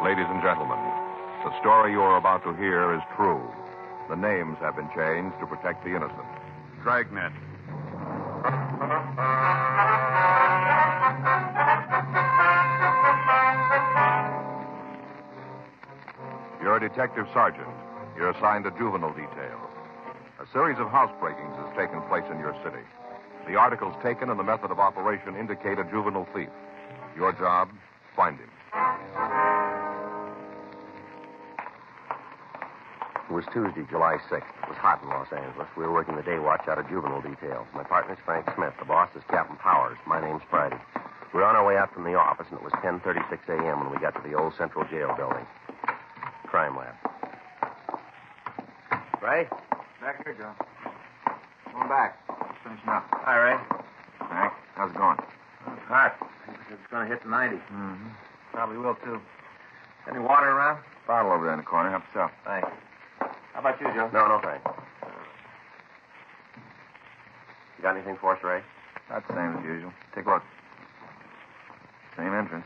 Ladies and gentlemen, the story you are about to hear is true. The names have been changed to protect the innocent. Dragnet. You're a detective sergeant. You're assigned to juvenile detail. A series of housebreakings has taken place in your city. The articles taken and the method of operation indicate a juvenile thief. Your job, find him. It was Tuesday, July 6th. It was hot in Los Angeles. We were working the day watch out of juvenile detail. My partner's Frank Smith. The boss is Captain Powers. My name's Friday. We were on our way out from the office, and it was 10:36 a.m. when we got to the old Central Jail building. Crime lab. Ray? Back here, Joe. Going back. Finishing up. Hi, Ray. Frank, how's it going? It's hot. It's going to hit the 90. Mm-hmm. Probably will, too. Any water around? Bottle over there in the corner. Help yourself. Thanks. How about you, Joe? No, thanks. You got anything for us, Ray? About the same as usual. Take a look. Same entrance.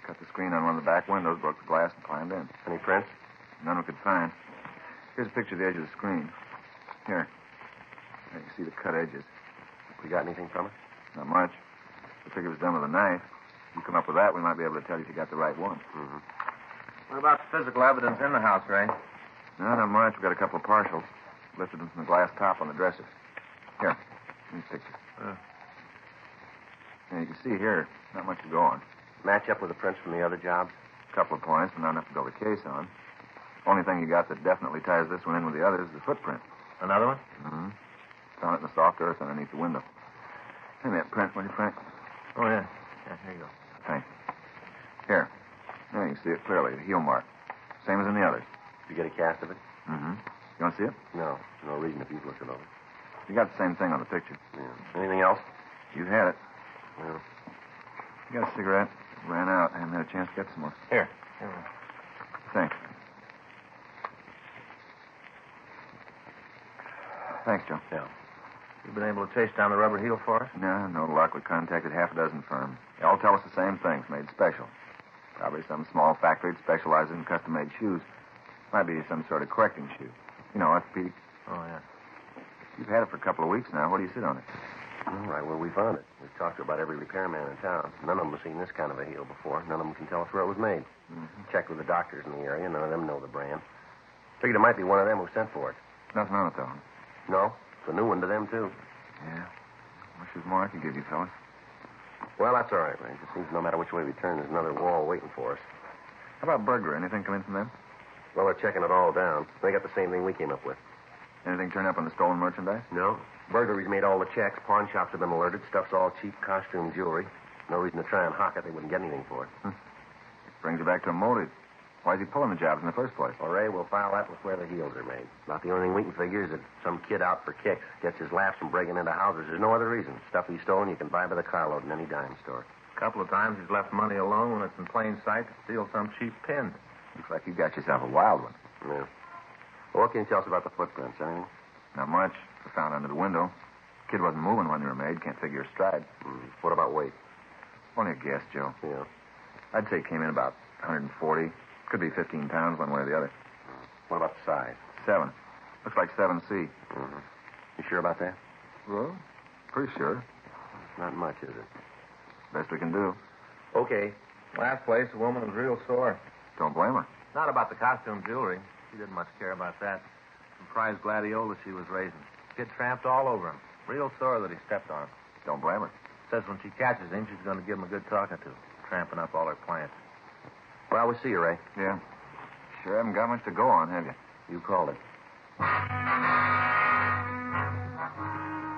Cut the screen on one of the back windows, broke the glass, and climbed in. Any prints? None we could find. Here's a picture of the edge of the screen. Here. There, you see the cut edges. We got anything from it? Not much. The figure was done with a knife. If you come up with that, we might be able to tell you if you got the right one. Mm-hmm. What about the physical evidence in the house, Ray? No, not much. We got a couple of partials. Lifted them from the glass top on the dresser. Here. These pictures. Yeah, you can see here, not much to go on. Match up with the prints from the other jobs? A couple of points, but not enough to build a case on. Only thing you got that definitely ties this one in with the others is the footprint. Another one? Mm-hmm. Found it in the soft earth underneath the window. Hand me that print, will you, Frank? Oh, yeah. Yeah, here you go. Thanks. Here. There, you can see it clearly, the heel mark. Same as in the others. Did you get a cast of it? Mm-hmm. You want to see it? No. No reason if you've looked it over. You got the same thing on the picture. Yeah. Anything else? You've had it. Well. You got a cigarette? Ran out. I haven't had a chance to get some more. Here. Thanks. Thanks, Joe. Yeah. You been able to chase down the rubber heel for us? No luck. We contacted half a dozen firms. They all tell us the same things, made special. Probably some small factory that specializes in custom-made shoes. Might be some sort of correcting shoe. You know, orthopedic. Oh, yeah. You've had it for a couple of weeks now. Where do you sit on it? All right, well, we found it. We've talked to about every repairman in town. None of them have seen this kind of a heel before. None of them can tell us where it was made. Mm-hmm. Checked with the doctors in the area. None of them know the brand. Figured it might be one of them who sent for it. Nothing on it, though. No, it's a new one to them, too. Yeah. Wish there was more I could give you, fellas. Well, that's all right, Ray. It seems no matter which way we turn, there's another wall waiting for us. How about burglary? Anything come in from them? Well, they're checking it all down. They got the same thing we came up with. Anything turn up on the stolen merchandise? No. Burglaries made all the checks. Pawn shops have been alerted. Stuff's all cheap costume jewelry. No reason to try and hawk it. They wouldn't get anything for it. Brings you back to a motive. Why is he pulling the jobs in the first place? Well, Ray, we'll file that with where the heels are made. About the only thing we can figure is that some kid out for kicks gets his laughs from breaking into houses. There's no other reason. Stuff he's stolen you can buy by the carload in any dime store. A couple of times he's left money alone when it's in plain sight to steal some cheap pin. Looks like you got yourself a wild one. Yeah. Well, what can you tell us about the footprints? Anything? Not much. Were found under the window. Kid wasn't moving when they were made. Can't figure his stride. What about weight? Only a guess, Joe. Yeah. I'd say it came in about 140. Could be 15 pounds one way or the other. What about the size? 7. Looks like 7C. Mm-hmm. You sure about that? Well, pretty sure. Not much, is it? Best we can do. Okay. Last place, the woman was real sore. Don't blame her. Not about the costume jewelry. She didn't much care about that. Some prize gladiola she was raising. Kid tramped all over him. Real sore that he stepped on him. Don't blame her. Says when she catches him, she's going to give him a good talking to. Tramping up all her plants. Well, we'll see you, Ray. Yeah. Sure haven't got much to go on, have you? You called it.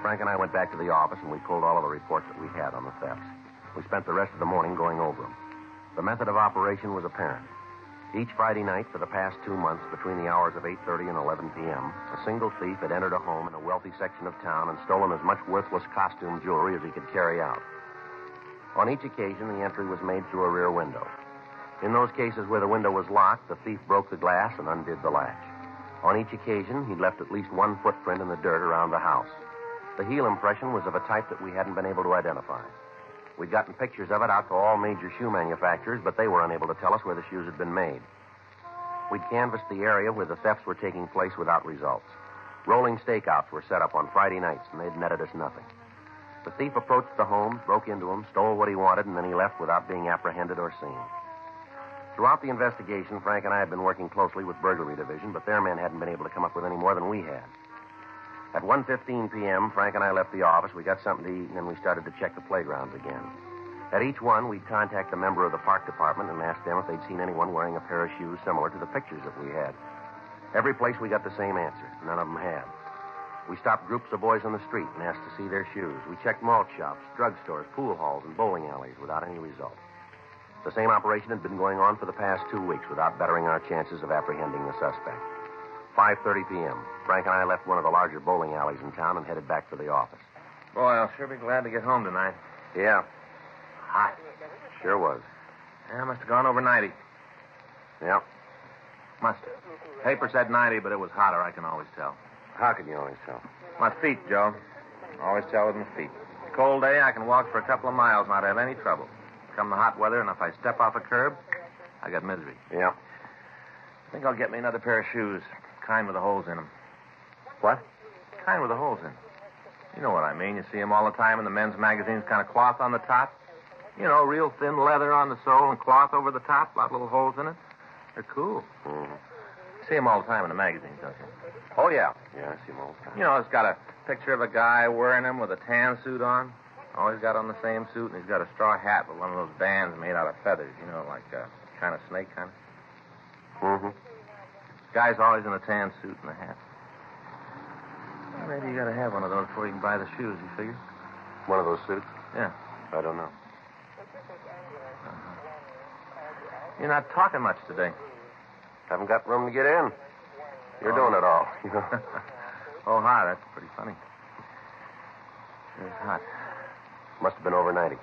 Frank and I went back to the office, and we pulled all of the reports that we had on the thefts. We spent the rest of the morning going over them. The method of operation was apparent. Each Friday night for the past 2 months, between the hours of 8:30 and 11 p.m., a single thief had entered a home in a wealthy section of town and stolen as much worthless costume jewelry as he could carry out. On each occasion, the entry was made through a rear window. In those cases where the window was locked, the thief broke the glass and undid the latch. On each occasion, he'd left at least one footprint in the dirt around the house. The heel impression was of a type that we hadn't been able to identify. We'd gotten pictures of it out to all major shoe manufacturers, but they were unable to tell us where the shoes had been made. We'd canvassed the area where the thefts were taking place without results. Rolling stakeouts were set up on Friday nights, and they'd netted us nothing. The thief approached the homes, broke into them, stole what he wanted, and then he left without being apprehended or seen. Throughout the investigation, Frank and I had been working closely with Burglary Division, but their men hadn't been able to come up with any more than we had. At 1:15 p.m., Frank and I left the office. We got something to eat, and then we started to check the playgrounds again. At each one, we'd contact a member of the park department and ask them if they'd seen anyone wearing a pair of shoes similar to the pictures that we had. Every place we got the same answer. None of them had. We stopped groups of boys on the street and asked to see their shoes. We checked malt shops, drugstores, pool halls, and bowling alleys without any result. The same operation had been going on for the past 2 weeks without bettering our chances of apprehending the suspect. 5:30 p.m. Frank and I left one of the larger bowling alleys in town and headed back to the office. Boy, I'll sure be glad to get home tonight. Yeah, Hot. sure was. Yeah, must have gone over 90. Yeah. Must have. Paper said 90, but it was hotter, I can always tell. How can you always tell? My feet, Joe. Always tell with my feet. Cold day, I can walk for a couple of miles, not have any trouble. Come the hot weather, and if I step off a curb, I got misery. Yeah. I think I'll get me another pair of shoes. Kind with the holes in them. What? Kind with the holes in. You know what I mean. You see them all the time in the men's magazines, kind of cloth on the top. You know, real thin leather on the sole and cloth over the top, lot of little holes in it. They're cool. Mm-hmm. You see them all the time in the magazines, don't you? Oh, yeah. Yeah, I see them all the time. You know, it's got a picture of a guy wearing them with a tan suit on. Always got on the same suit, and he's got a straw hat with one of those bands made out of feathers, you know, like a kind of snake kind of. Mm-hmm. Guy's always in a tan suit and a hat. Well, maybe you got to have one of those before you can buy the shoes, you figure? One of those suits? Yeah. I don't know. You're not talking much today. Haven't got room to get in. You're doing it all. Oh, hi, that's pretty funny. It's hot. Must have been over 90.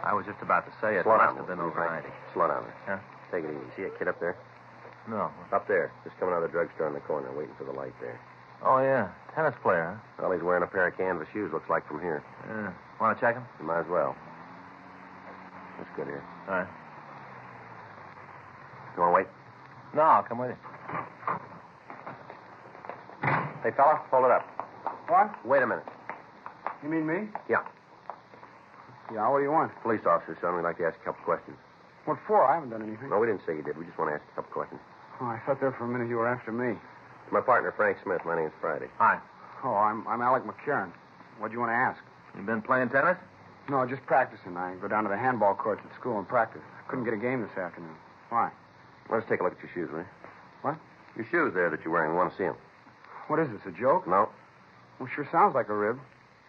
I was just about to say it Slow must down, have been will you, over Frank? 90. Slow down there. Huh? Take it easy. See that kid up there? No. Up there. Just coming out of the drugstore in the corner, waiting for the light there. Oh, yeah. Tennis player, huh? Well, he's wearing a pair of canvas shoes, looks like, from here. Yeah. Want to check him? You might as well. That's good here. All right. You want to wait? No, I'll come with you. Hey, fella, hold it up. What? Wait a minute. You mean me? Yeah. Yeah, what do you want? Police officer, son. We'd like to ask you a couple questions. What for? I haven't done anything. No, we didn't say you did. We just want to ask you a couple questions. Oh, I thought there for a minute you were after me. My partner, Frank Smith. My name's Friday. Hi. Oh, I'm Alec McCarran. What do you want to ask? You been playing tennis? No, just practicing. I go down to the handball courts at school and practice. Couldn't get a game this afternoon. Why? Let's take a look at your shoes, will you? What? Your shoes there that you're wearing. We want to see them. What is this, a joke? No. Well, sure sounds like a rib.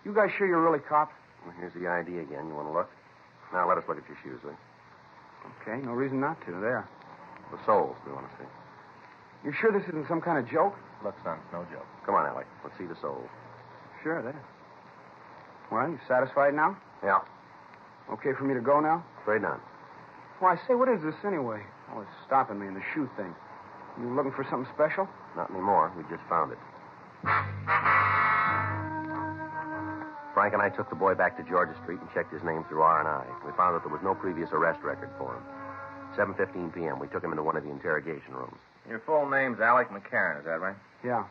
You guys sure you're really cops? Well, here's the ID again. You want to look? Now, let us look at your shoes, will you? Okay, no reason not to. There. The soles we want to see. You sure this isn't some kind of joke? Look, son, it's no joke. Come on, Alec. Let's see the soles. Sure, there. Well, you satisfied now? Yeah. Okay for me to go now? Afraid not. Well, I say, what is this anyway? Oh, it's stopping me in the shoe thing. You looking for something special? Not anymore. We just found it. Frank and I took the boy back to Georgia Street and checked his name through R&I. We found that there was no previous arrest record for him. 7:15 p.m. We took him into one of the interrogation rooms. Your full name's Alec McCarran, is that right? Yeah.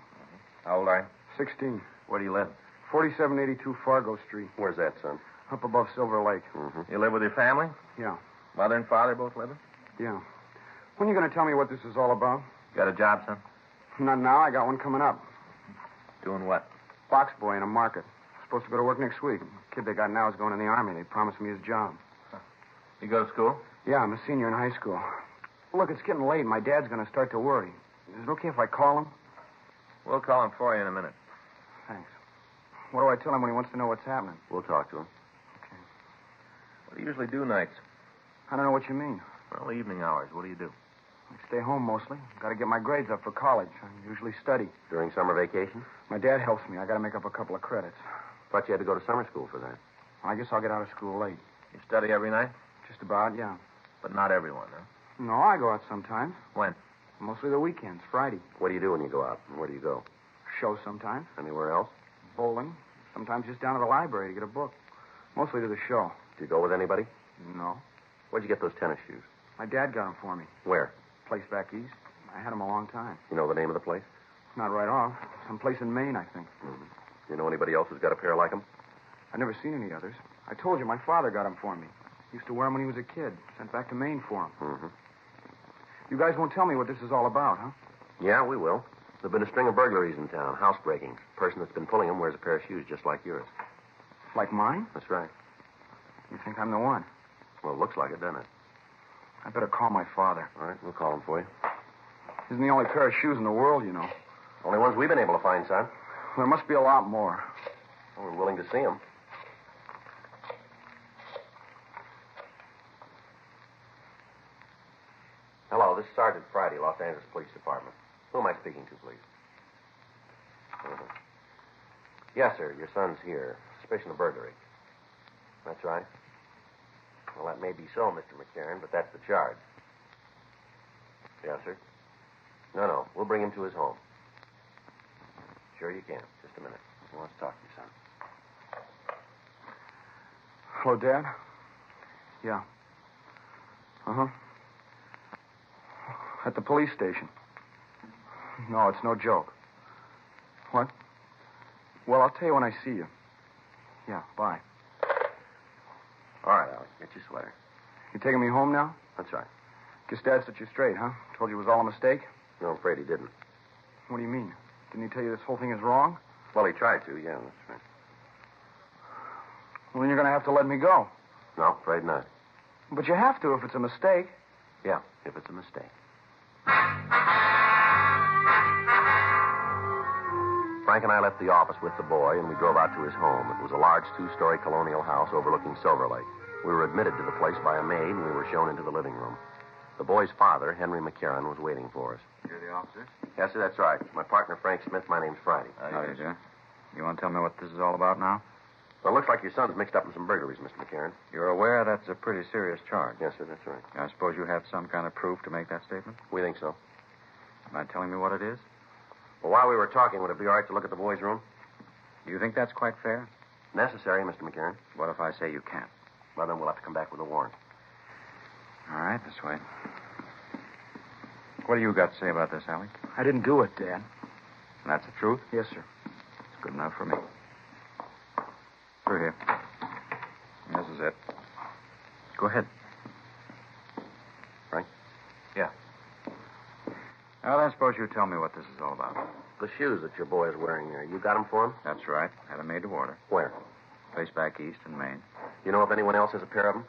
How old are you? 16. Where do you live? 4782 Fargo Street, Where's that, son? up above Silver Lake. Mm-hmm. You live with your family? Yeah. Mother and father both living? Yeah. When are you going to tell me what this is all about? Got a job, son? Not now. I got one coming up. Doing what? Box boy in a market. Supposed to go to work next week. The kid they got now is going in the Army. They promised me his job. You go to school? Yeah, I'm a senior in high school. Look, it's getting late. My dad's going to start to worry. Is it okay if I call him? We'll call him for you in a minute. Thanks. What do I tell him when he wants to know what's happening? We'll talk to him. What do you usually do nights? I don't know what you mean. Well, evening hours. What do you do? I stay home mostly. Got to get my grades up for college. I usually study. During summer vacation? My dad helps me. I got to make up a couple of credits. Thought you had to go to summer school for that. I guess I'll get out of school late. You study every night? Just about, yeah. But not everyone, huh? No, I go out sometimes. When? Mostly the weekends, Friday. What do you do when you go out? And where do you go? Shows sometimes. Anywhere else? Bowling. Sometimes just down to the library to get a book. Mostly to the show. Did you go with anybody? No. Where'd you get those tennis shoes? My dad got them for me. Where? Place back east. I had them a long time. You know the name of the place? Not right off. Someplace in Maine, I think. Mm-hmm. You know anybody else who's got a pair like them? I've never seen any others. I told you my father got them for me. Used to wear them when he was a kid. Sent back to Maine for them. Mm-hmm. You guys won't tell me what this is all about, huh? Yeah, we will. There've been a string of burglaries in town, housebreakings. The person that's been pulling them wears a pair of shoes just like yours. Like mine? That's right. You think I'm the one? Well, it looks like it, doesn't it? I better call my father. All right, we'll call him for you. Isn't the only pair of shoes in the world, you know. Only ones we've been able to find, son. There must be a lot more. Well, we're willing to see them. Hello, this is Sergeant Friday, Los Angeles Police Department. Who am I speaking to, please? Uh-huh. Yes, sir. Your son's here. Suspicion of burglary. That's right. Well, that may be so, Mr. McCarran, but that's the charge. Yes, sir. No. We'll bring him to his home. Sure you can. Just a minute. He wants to talk to you, son. Hello, Dad? Yeah. Uh-huh. At the police station. No, it's no joke. What? Well, I'll tell you when I see you. Yeah, bye. All right, Alec. Get your sweater. You taking me home now? That's right. Guess Dad set you straight, huh? Told you it was all a mistake? No, I'm afraid he didn't. What do you mean? Didn't he tell you this whole thing is wrong? Well, he tried to, yeah, that's right. Well, then you're going to have to let me go. No, afraid not. But you have to if it's a mistake. Yeah, if it's a mistake. Frank and I left the office with the boy, and we drove out to his home. It was a large two-story colonial house overlooking Silver Lake. We were admitted to the place by a maid, and we were shown into the living room. The boy's father, Henry McCarran, was waiting for us. You're the officer? Yes, sir, that's right. My partner, Frank Smith. My name's Friday. How do you do? You want to tell me what this is all about now? Well, it looks like your son's mixed up in some burglaries, Mr. McCarran. You're aware that's a pretty serious charge. Yes, sir, that's right. I suppose you have some kind of proof to make that statement? We think so. Mind telling me what it is? Well, while we were talking, would it be all right to look at the boy's room? Do you think that's quite fair? Necessary, Mr. McCarran. What if I say you can't? Well, then we'll have to come back with a warrant. All right, this way. What do you got to say about this, Alec? I didn't do it, Dad. And that's the truth? Yes, sir. It's good enough for me. Through here. This is it. Go ahead. Frank? Yeah. Now, then, suppose you tell me what this is all about. The shoes that your boy is wearing there, you got them for him? That's right. Had them made to order. Where? Place back east in Maine. You know if anyone else has a pair of them?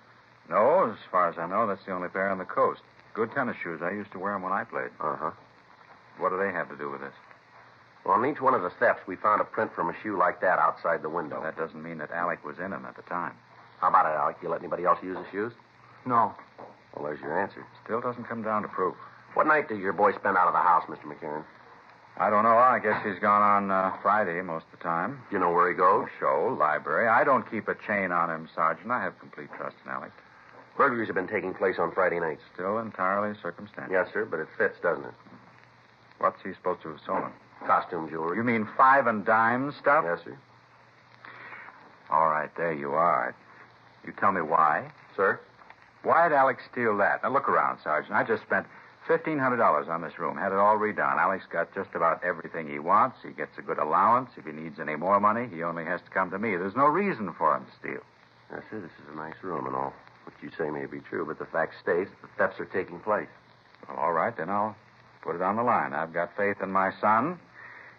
No, as far as I know, that's the only pair on the coast. Good tennis shoes. I used to wear them when I played. Uh-huh. What do they have to do with this? Well, on each one of the steps, we found a print from a shoe like that outside the window. Well, that doesn't mean that Alec was in them at the time. How about it, Alec? You let anybody else use the shoes? No. Well, there's your answer. Still doesn't come down to proof. What night did your boy spend out of the house, Mr. McCarran? I don't know. I guess he's gone on Friday most of the time. You know where he goes? Show, library. I don't keep a chain on him, Sergeant. I have complete trust in Alec. Burglaries have been taking place on Friday nights. Still entirely circumstantial. Yes, sir, but it fits, doesn't it? What's he supposed to have stolen? Costume jewelry. You mean 5 and dime stuff? Yes, sir. All right, there you are. You tell me why. Sir? Why'd Alex steal that? Now, look around, Sergeant. I just spent $1,500 on this room. Had it all redone. Alex got just about everything he wants. He gets a good allowance. If he needs any more money, he only has to come to me. There's no reason for him to steal. Yes, sir, this is a nice room and all. What you say may be true, but the fact stays that the thefts are taking place. Well, all right, then I'll put it on the line. I've got faith in my son.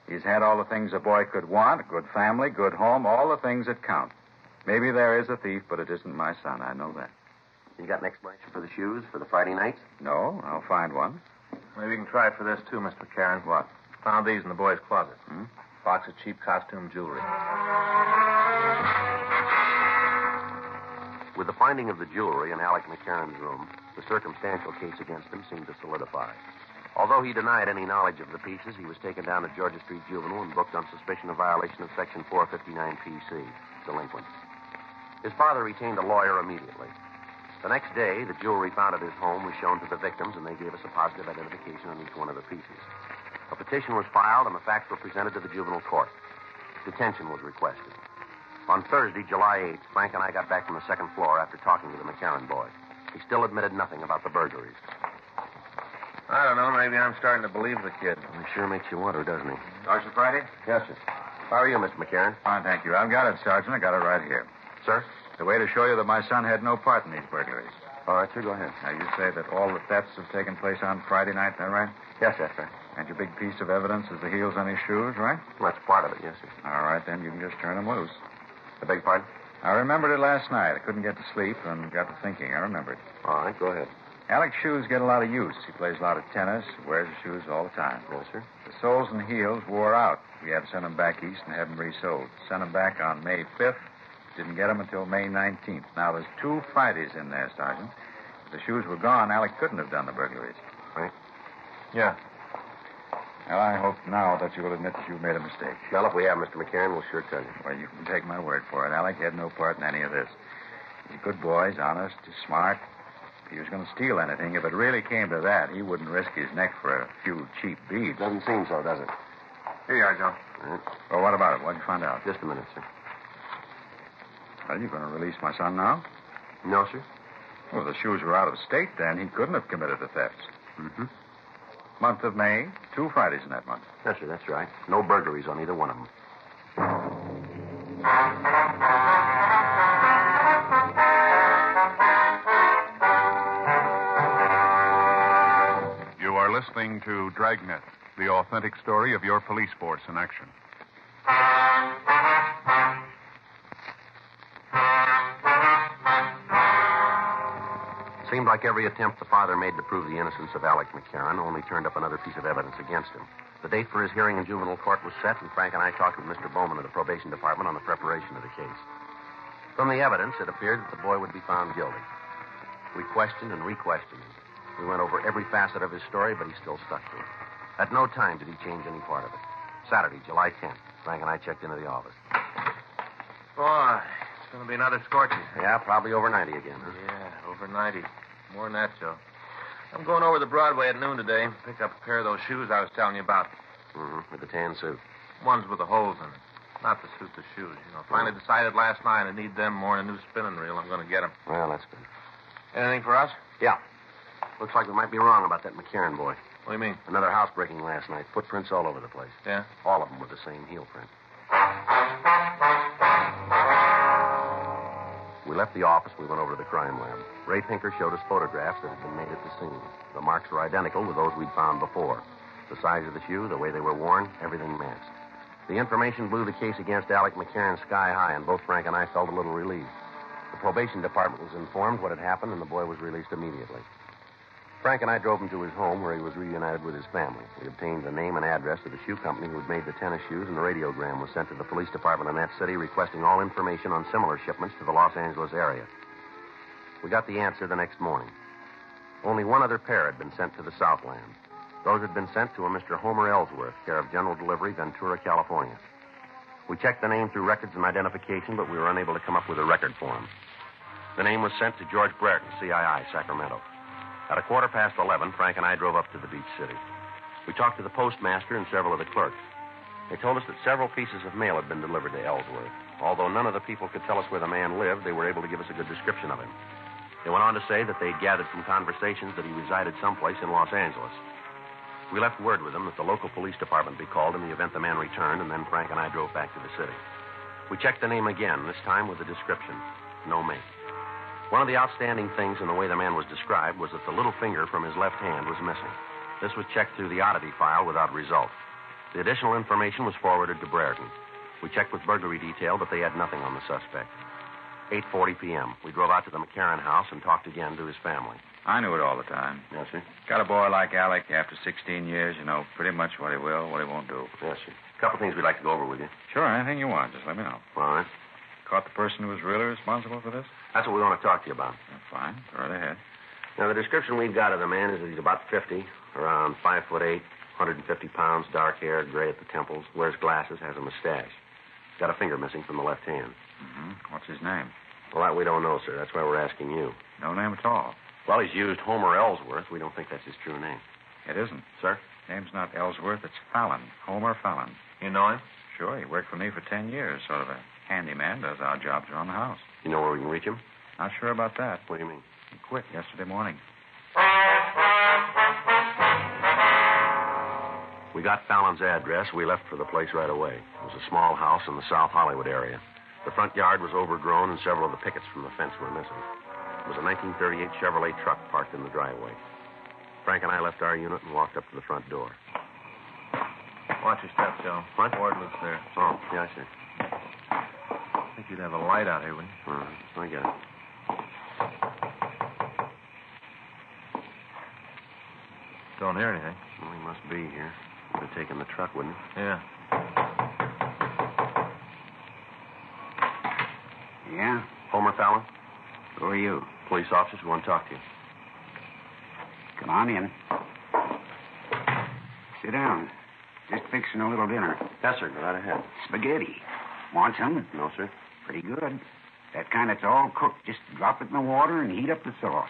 He's had all the things a boy could want, a good family, good home, all the things that count. Maybe there is a thief, but it isn't my son. I know that. You got an explanation for the shoes for the Friday nights? No, I'll find one. Maybe you can try for this, too, Mr. McCarran. What? Found these in the boy's closet. Hmm? Box of cheap costume jewelry. With the finding of the jewelry in Alec McCarran's room, the circumstantial case against him seemed to solidify. Although he denied any knowledge of the pieces, he was taken down to Georgia Street Juvenile and booked on suspicion of violation of Section 459 PC, delinquent. His father retained a lawyer immediately. The next day, the jewelry found at his home was shown to the victims, and they gave us a positive identification on each one of the pieces. A petition was filed, and the facts were presented to the juvenile court. Detention was requested. On Thursday, July 8th, Frank and I got back from the second floor after talking to the McCarran boy. He still admitted nothing about the burglaries. I don't know. Maybe I'm starting to believe the kid. He sure makes you wonder, doesn't he? Sergeant Friday? Yes, sir. How are you, Mr. McCarran? Fine, thank you. I've got it, Sergeant. I got it right here. Sir? The way to show you that my son had no part in these burglaries. All right, sir, go ahead. Now, you say that all the thefts have taken place on Friday night, is that right? Yes, that's right. And your big piece of evidence is the heels on his shoes, right? Well, that's part of it, yes, sir. All right, then you can just turn them loose. I beg your pardon? I remembered it last night. I couldn't get to sleep and got to thinking. I remembered. All right, go ahead. Alec's shoes get a lot of use. He plays a lot of tennis, wears his shoes all the time. Yes, sir. The soles and heels wore out. We had to send them back east and have them resoled. Sent them back on May 5th. Didn't get them until May 19th. Now, there's 2 Fridays in there, Sergeant. If the shoes were gone, Alec couldn't have done the burglaries. Right? Yeah. Well, I hope now that you will admit that you've made a mistake. Well, if we have, Mr. McCarran, we'll sure tell you. Well, you can take my word for it. Alec had no part in any of this. He's a good boy. He's honest. He's smart. If he was going to steal anything, if it really came to that, he wouldn't risk his neck for a few cheap beads. Doesn't seem so, does it? Here you are, Joe. All right. Well, what about it? What'd you find out? Just a minute, sir. Well, you going to release my son now? No, sir. Well, if the shoes were out of state, then he couldn't have committed the thefts. Mm-hmm. Month of May, 2 Fridays in that month. Yes, sir, that's right. No burglaries on either one of them. You are listening to Dragnet, the authentic story of your police force in action. Seemed like every attempt the father made to prove the innocence of Alec McCarran only turned up another piece of evidence against him. The date for his hearing in juvenile court was set, and Frank and I talked with Mr. Bowman of the probation department on the preparation of the case. From the evidence, it appeared that the boy would be found guilty. We questioned and re-questioned him. We went over every facet of his story, but he still stuck to it. At no time did he change any part of it. Saturday, July 10th, Frank and I checked into the office. Boy, it's going to be another scorching. Yeah, probably over 90 again, huh? Yeah, over 90. More than that, Joe. I'm going over to Broadway at noon today. Pick up a pair of those shoes I was telling you about. Mm-hmm, with the tan suit. Ones with the holes in it. Not the suit, the shoes. You know, finally decided last night I need them more than a new spinning reel. I'm going to get them. Well, that's good. Anything for us? Yeah. Looks like we might be wrong about that McCarran boy. What do you mean? Another housebreaking last night. Footprints all over the place. Yeah? All of them with the same heel print. We left the office. We went over to the crime lab. Ray Pinker showed us photographs that had been made at the scene. The marks were identical with those we'd found before. The size of the shoe, the way they were worn, everything matched. The information blew the case against Alec McCarran sky high, and both Frank and I felt a little relieved. The probation department was informed what had happened, and the boy was released immediately. Frank and I drove him to his home, where he was reunited with his family. We obtained the name and address of the shoe company who had made the tennis shoes, and the radiogram was sent to the police department in that city requesting all information on similar shipments to the Los Angeles area. We got the answer the next morning. Only one other pair had been sent to the Southland. Those had been sent to a Mr. Homer Ellsworth, care of General Delivery, Ventura, California. We checked the name through records and identification, but we were unable to come up with a record for him. The name was sent to George Brereton, CII, Sacramento. At 11:15, Frank and I drove up to the beach city. We talked to the postmaster and several of the clerks. They told us that several pieces of mail had been delivered to Ellsworth. Although none of the people could tell us where the man lived, they were able to give us a good description of him. They went on to say that they'd gathered from conversations that he resided someplace in Los Angeles. We left word with them that the local police department be called in the event the man returned, and then Frank and I drove back to the city. We checked the name again, this time with a description. No make. One of the outstanding things in the way the man was described was that the little finger from his left hand was missing. This was checked through the oddity file without result. The additional information was forwarded to Brereton. We checked with burglary detail, but they had nothing on the suspect. 8:40 p.m. We drove out to the McCarran house and talked again to his family. I knew it all the time. Yes, sir? Got a boy like Alec after 16 years, you know pretty much what he will, what he won't do. Yes, sir. A couple things we'd like to go over with you. Sure, anything you want. Just let me know. All right. Caught the person who was really responsible for this? That's what we want to talk to you about. Fine. Go right ahead. Now, the description we've got of the man is that he's about 50, around 5'8", 150 pounds, dark hair, gray at the temples, wears glasses, has a mustache. Got a finger missing from the left hand. Mm-hmm. What's his name? Well, that we don't know, sir. That's why we're asking you. No name at all. Well, he's used Homer Ellsworth. We don't think that's his true name. It isn't. Sir? Name's not Ellsworth. It's Fallon. Homer Fallon. You know him? Sure, he worked for me for 10 years. Sort of a handyman, does odd jobs around the house. You know where we can reach him? Not sure about that. What do you mean? He quit yesterday morning. We got Fallon's address. We left for the place right away. It was a small house in the South Hollywood area. The front yard was overgrown, and several of the pickets from the fence were missing. It was a 1938 Chevrolet truck parked in the driveway. Frank and I left our unit and walked up to the front door. Watch your step, Joe. What? Ward lives there. Oh, yeah, I see. I think you'd have a light out here, wouldn't you? I get it. Don't hear anything. Well, he must be here. Would have taken the truck, wouldn't he? Yeah. Yeah? Homer Fallon? Who are you? Police officers who want to talk to you. Come on in. Sit down. Just fixing a little dinner. Yes, sir. Go right ahead. Spaghetti. Want some? No, sir. Pretty good. That kind that's all cooked. Just drop it in the water and heat up the sauce.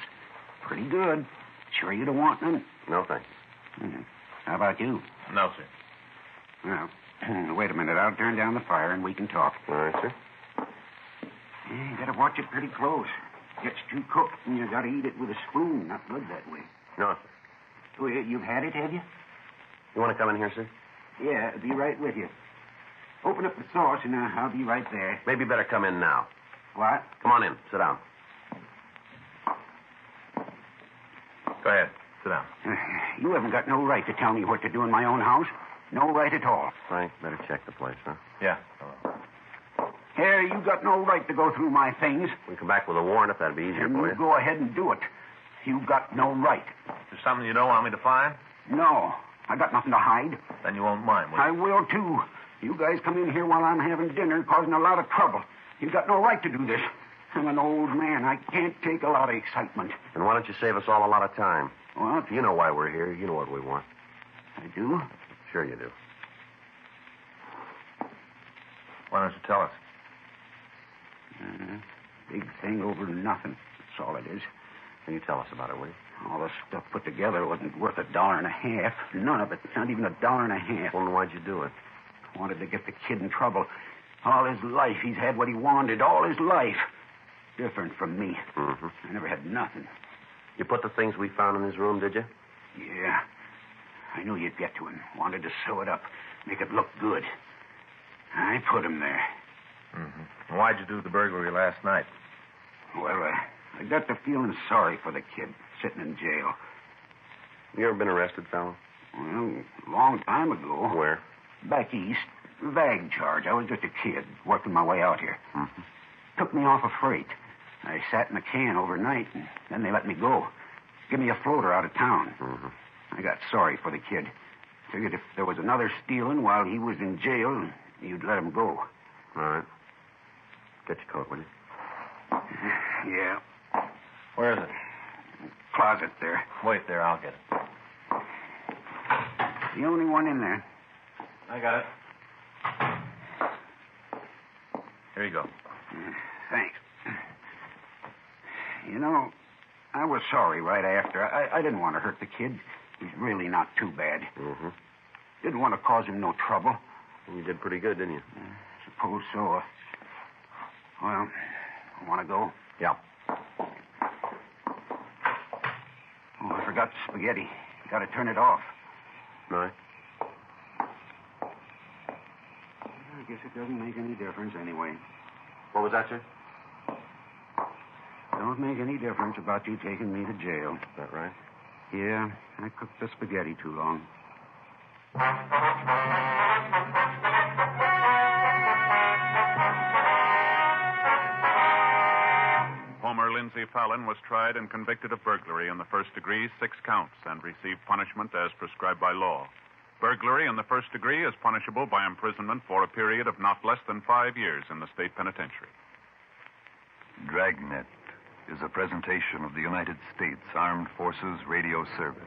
Pretty good. Sure you don't want none? No, thanks. How about you? No, sir. Well, wait a minute. I'll turn down the fire and we can talk. All right, sir. You gotta watch it pretty close. Gets too cooked and you gotta eat it with a spoon. Not good that way. No, sir. Oh, you've had it, have you? You want to come in here, sir? Yeah, be right with you. Open up the sauce and I'll be right there. Maybe better come in now. What? Come on in. Sit down. Go ahead. Sit down. You haven't got no right to tell me what to do in my own house. No right at all. Frank, better check the place, huh? Yeah. Here, you got no right to go through my things. We can come back with a warrant if that'd be easier And for you you. go ahead and do it. You got no right. There's something you don't want me to find? No, I got nothing to hide. Then you won't mind, will you? I will, too. You guys come in here while I'm having dinner, causing a lot of trouble. You got no right to do this. I'm an old man. I can't take a lot of excitement. And why don't you save us all a lot of time? What? You know why we're here. You know what we want. I do? Sure you do. Why don't you tell us? Big thing over nothing. That's all it is. Can you tell us about it, will you? All the stuff put together wasn't worth $1.50. None of it. Not even $1.50. Well, then why'd you do it? Wanted to get the kid in trouble. All his life, he's had what he wanted. All his life. Different from me. Mm-hmm. I never had nothing. You put the things we found in his room, did you? Yeah. I knew you'd get to him. Wanted to sew it up. Make it look good. I put him there. Mm-hmm. And why'd you do the burglary last night? Well, I got to feeling sorry for the kid sitting in jail. You ever been arrested, Fallon? Well, a long time ago. Where? Back east. Vag charge. I was just a kid, working my way out here. Mm-hmm. Took me off a freight. I sat in a can overnight, and then they let me go. Give me a floater out of town. Mm-hmm. I got sorry for the kid. Figured if there was another stealing while he was in jail, you'd let him go. All right. Get your coat, will you? Yeah. Where is it? Closet there. Wait there, I'll get it. The only one in there. I got it. Here you go. Thanks. You know, I was sorry right after. I didn't want to hurt the kid. He's really not too bad. Mm-hmm. Didn't want to cause him no trouble. And you did pretty good, didn't you? Suppose so. Well, want to go? Yeah. Oh, I forgot the spaghetti. Got to turn it off. No. I guess it doesn't make any difference anyway. What was that, sir? Don't make any difference about you taking me to jail. Is that right? Yeah, I cooked the spaghetti too long. Homer Lindsay Fallon was tried and convicted of burglary in the first degree, 6 counts, and received punishment as prescribed by law. Burglary in the first degree is punishable by imprisonment for a period of not less than 5 years in the state penitentiary. Dragnet is a presentation of the United States Armed Forces Radio Service.